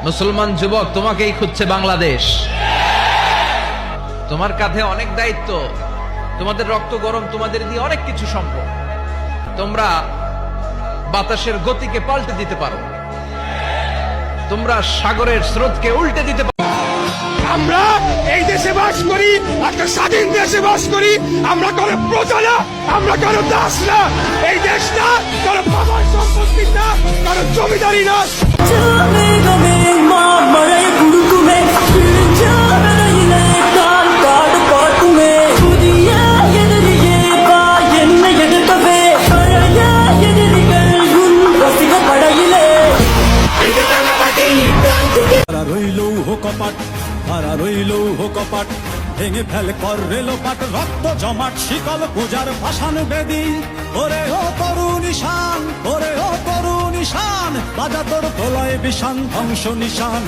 মুসলমান যুবক, তোমাকেই খুঁজছে বাংলাদেশ। তোমার কাঁধে অনেক দায়িত্ব, তোমাদের রক্ত গরম, তোমাদের দিয়ে অনেক কিছু সম্ভব। তোমরা বাতাসের গতিকে পাল্টে দিতে পারো, তোমরা সাগরের স্রোতকে উল্টে দিতে পারো। আমরা এই দেশে বাস করি, একটা স্বাধীন দেশে বাস করি। আমরা কোনো প্রজা না, আমরা কোনো দাস না। এই দেশটা কোনো বাবার সম্পত্তি না, কোনো জমিদারি না। ভেঙে ফেল কর রেলোপাট, রক্ত জমাট শিকল পূজার পাষাণ বেদী। ওরে ও তরুণ ঈশান, ওরে ও তরুণ ঈশান, বাজা তোর প্রলয় বিষাণ ধ্বংস নিশান।